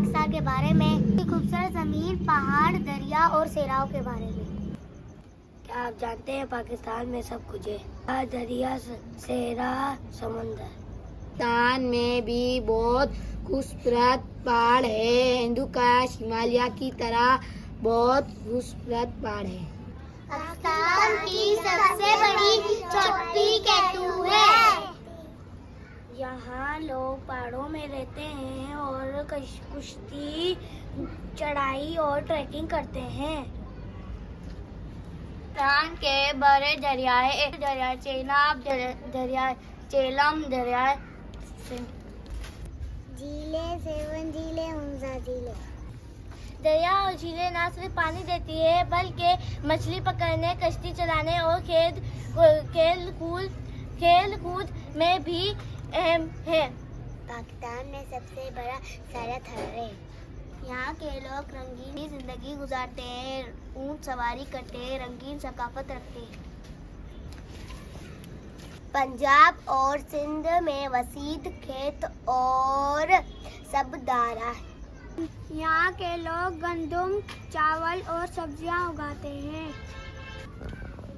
پاکستان کے بارے میں، خوبصورت زمین، پہاڑ، دریا اور صحراؤں کے بارے میں۔ کیا آپ جانتے ہیں پاکستان میں سب کچھ ہے؟ دریا، صحرا، سمندر۔ پاکستان میں بھی بہت خوبصورت پہاڑ ہے، ہندوکش، ہمالیہ کی طرح بہت خوبصورت پہاڑ ہے۔ پاکستان کی سب سے بڑی چوٹی کیتو ہے۔ یہاں لوگ پہاڑوں میں رہتے ہیں اور کشتی، چڑھائی اور ٹریکنگ کرتے ہیں۔ پاکستان کے بڑے دریائے چیناب، دریائے چیلم، دریائے جھیلیں، سیون جھیلیں، ہنزا جھیلیں۔ دریا اور جھیلیں نہ صرف پانی دیتی ہے بلکہ مچھلی پکڑنے، کشتی چلانے اور کھیل کود میں بھی اہم ہے۔ پاکستان میں سب سے بڑا ساحرہ تھر ہے۔ یہاں کے لوگ رنگین زندگی گزارتے ہیں، اونٹ سواری کرتے ہیں، رنگین ثقافت رکھتے ہیں۔ پنجاب اور سندھ میں وسیع کھیت اور سبزدار ہے۔ یہاں کے لوگ گندم، چاول اور سبزیاں اگاتے ہیں۔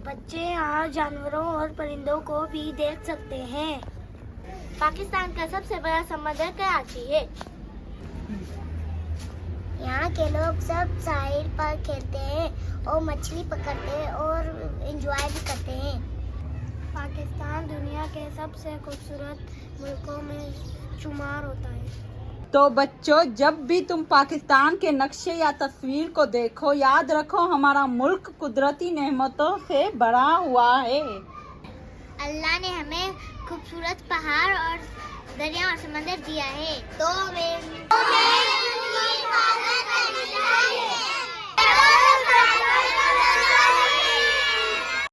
بچے یہاں جانوروں اور پرندوں کو بھی دیکھ سکتے ہیں۔ پاکستان کا سب سے بڑا سمندر کراچی ہے۔ یہاں کے لوگ سب ساحل پر کھیلتے ہیں اور مچھلی پکڑتے ہیں اور انجوائے بھی کرتے ہیں۔ پاکستان دنیا کے سب سے خوبصورت ملکوں میں شمار ہوتا ہے۔ تو بچوں، جب بھی تم پاکستان کے نقشے یا تصویر کو دیکھو، یاد رکھو ہمارا ملک قدرتی نعمتوں سے بھرا ہوا ہے۔ اللہ نے ہمیں خوبصورت پہاڑ اور دریا اور سمندر دیا ہے، تو ہمیں